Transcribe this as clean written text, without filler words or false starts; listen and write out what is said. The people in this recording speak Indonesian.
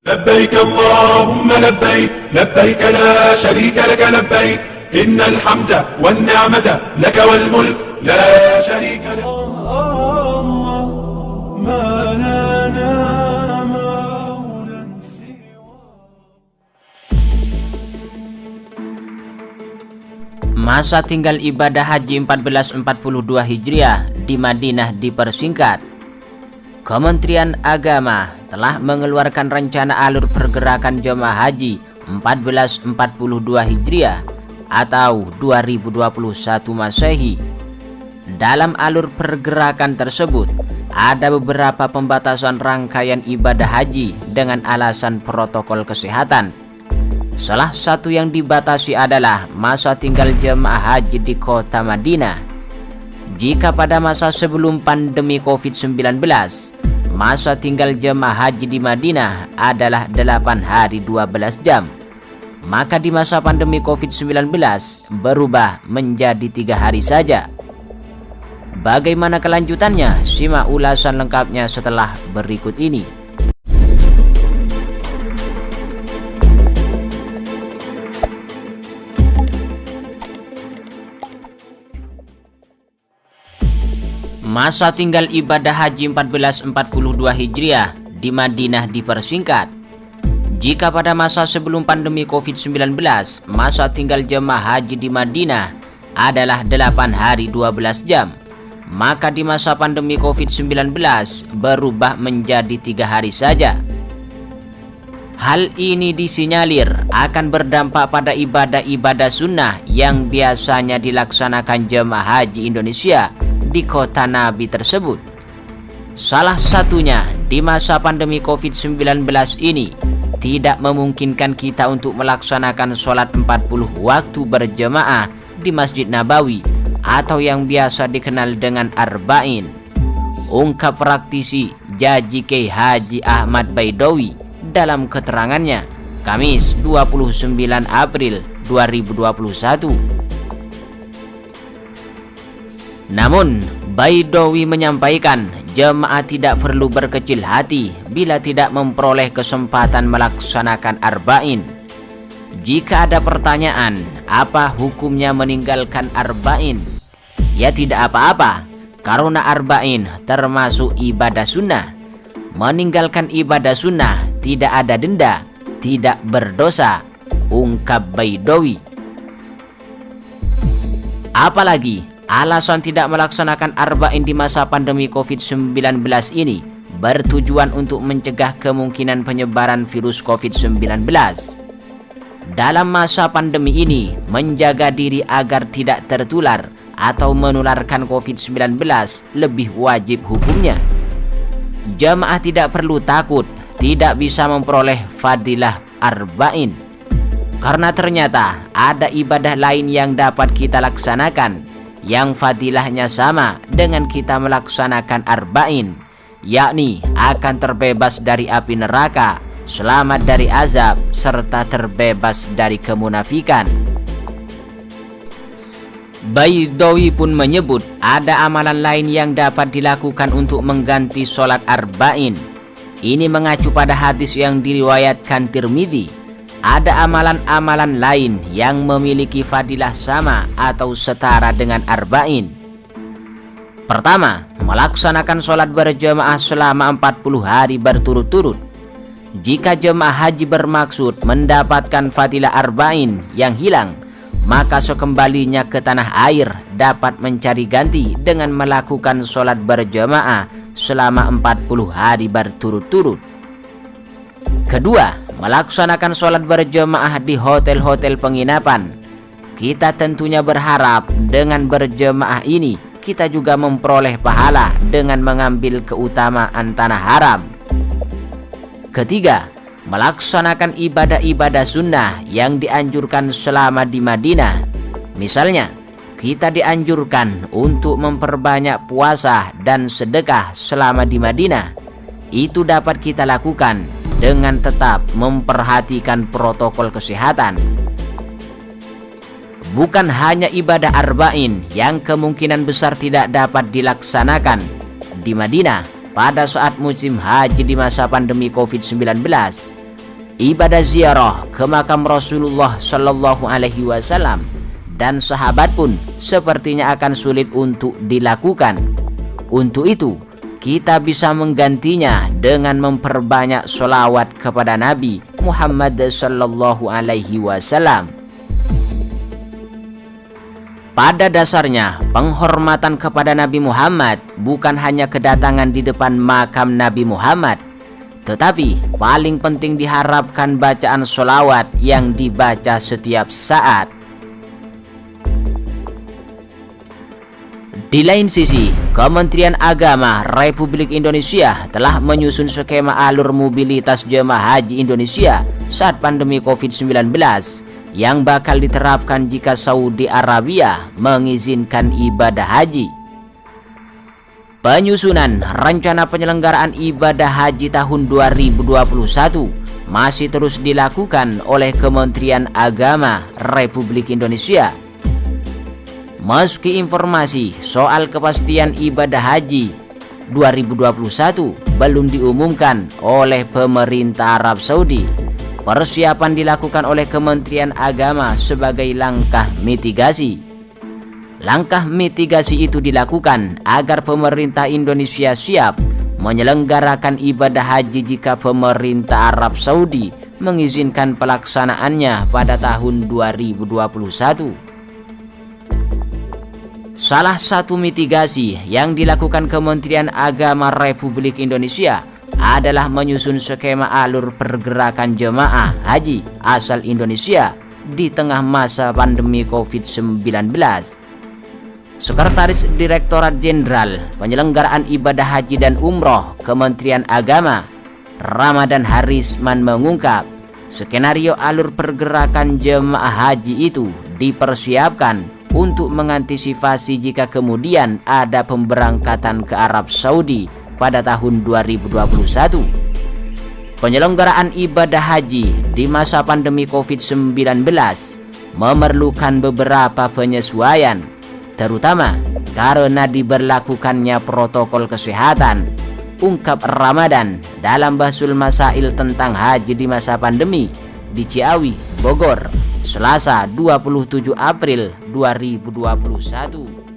لبيك اللهم لبيك لبيك لا شريك لك لبيك إن الحمد والنعمة لك والملك لا شريك لك ما لنا مولى سوى. Masa tinggal ibadah haji 1442 Hijriah di Madinah dipersingkat. Kementerian Agama telah mengeluarkan rencana alur pergerakan jemaah haji 1442 Hijriah atau 2021 Masehi. Dalam alur pergerakan tersebut, ada beberapa pembatasan rangkaian ibadah haji dengan alasan protokol kesehatan. Salah satu yang dibatasi adalah masa tinggal jemaah haji di kota Madinah. Jika pada masa sebelum pandemi COVID-19, masa tinggal jemaah haji di Madinah adalah 8 hari 12 jam, maka di masa pandemi COVID-19 berubah menjadi 3 hari saja. Bagaimana kelanjutannya? Simak ulasan lengkapnya setelah berikut ini. Masa tinggal ibadah haji 1442 Hijriah di Madinah dipersingkat. Jika pada masa sebelum pandemi COVID-19, masa tinggal jemaah haji di Madinah adalah 8 hari 12 jam, maka di masa pandemi COVID-19 berubah menjadi 3 hari saja. Hal ini disinyalir akan berdampak pada ibadah-ibadah sunnah yang biasanya dilaksanakan jemaah haji Indonesia di kota Nabi tersebut. Salah satunya di masa pandemi COVID-19 ini tidak memungkinkan kita untuk melaksanakan sholat 40 waktu berjemaah di Masjid Nabawi atau yang biasa dikenal dengan Arba'in. Ungkap praktisi Jaji Kiai Haji Ahmad Baidowi dalam keterangannya Kamis 29 April 2021. Namun, Baidowi menyampaikan jemaah tidak perlu berkecil hati bila tidak memperoleh kesempatan melaksanakan Arba'in. Jika ada pertanyaan, apa hukumnya meninggalkan Arba'in? Ya tidak apa-apa, karena Arba'in termasuk ibadah sunnah. Meninggalkan ibadah sunnah tidak ada denda, tidak berdosa, ungkap Baidowi. Apalagi alasan tidak melaksanakan Arba'in di masa pandemi COVID-19 ini bertujuan untuk mencegah kemungkinan penyebaran virus COVID-19. Dalam masa pandemi ini, menjaga diri agar tidak tertular atau menularkan COVID-19 lebih wajib hukumnya. Jamaah tidak perlu takut tidak bisa memperoleh fadilah Arba'in, karena ternyata ada ibadah lain yang dapat kita laksanakan yang fadilahnya sama dengan kita melaksanakan Arba'in, yakni akan terbebas dari api neraka, selamat dari azab, serta terbebas dari kemunafikan. Baidowi pun menyebut ada amalan lain yang dapat dilakukan untuk mengganti sholat Arba'in. Ini mengacu pada hadis yang diriwayatkan Tirmidzi. Ada amalan-amalan lain yang memiliki fadilah sama atau setara dengan Arba'in. Pertama, melaksanakan sholat berjemaah selama 40 hari berturut-turut. Jika jemaah haji bermaksud mendapatkan fadilah Arba'in yang hilang, maka sekembalinya ke tanah air dapat mencari ganti dengan melakukan sholat berjemaah selama 40 hari berturut-turut. Kedua, melaksanakan sholat berjemaah di hotel-hotel penginapan. Kita tentunya berharap dengan berjemaah ini kita juga memperoleh pahala dengan mengambil keutamaan tanah haram. Ketiga, melaksanakan ibadah-ibadah sunnah yang dianjurkan selama di Madinah. Misalnya, kita dianjurkan untuk memperbanyak puasa dan sedekah selama di Madinah. Itu dapat kita lakukan dengan tetap memperhatikan protokol kesehatan. Bukan hanya ibadah Arba'in yang kemungkinan besar tidak dapat dilaksanakan di Madinah pada saat musim haji di masa pandemi COVID-19, ibadah ziarah ke makam Rasulullah Shallallahu Alaihi Wasallam dan sahabat pun sepertinya akan sulit untuk dilakukan. Untuk itu, kita bisa menggantinya dengan memperbanyak sholawat kepada Nabi Muhammad Shallallahu Alaihi Wasallam. Pada dasarnya, penghormatan kepada Nabi Muhammad bukan hanya kedatangan di depan makam Nabi Muhammad, tetapi paling penting diharapkan bacaan sholawat yang dibaca setiap saat. Di lain sisi, Kementerian Agama Republik Indonesia telah menyusun skema alur mobilitas jemaah haji Indonesia saat pandemi COVID-19 yang bakal diterapkan jika Saudi Arabia mengizinkan ibadah haji. Penyusunan rencana penyelenggaraan ibadah haji tahun 2021 masih terus dilakukan oleh Kementerian Agama Republik Indonesia. Meski informasi soal kepastian ibadah haji 2021 belum diumumkan oleh pemerintah Arab Saudi, persiapan dilakukan oleh Kementerian Agama sebagai langkah mitigasi. Langkah mitigasi itu dilakukan agar pemerintah Indonesia siap menyelenggarakan ibadah haji jika pemerintah Arab Saudi mengizinkan pelaksanaannya pada tahun 2021. Salah satu mitigasi yang dilakukan Kementerian Agama Republik Indonesia adalah menyusun skema alur pergerakan jemaah haji asal Indonesia di tengah masa pandemi COVID-19. Sekretaris Direktorat Jenderal Penyelenggaraan Ibadah Haji dan Umroh Kementerian Agama, Ramadan Harisman mengungkap, skenario alur pergerakan jemaah haji itu dipersiapkan untuk mengantisipasi jika kemudian ada pemberangkatan ke Arab Saudi pada tahun 2021. Penyelenggaraan ibadah haji di masa pandemi COVID-19 memerlukan beberapa penyesuaian, terutama karena diberlakukannya protokol kesehatan, ungkap Ramadan dalam Bahsul Masail tentang haji di masa pandemi di Ciawi, Bogor, Selasa 27 April 2021.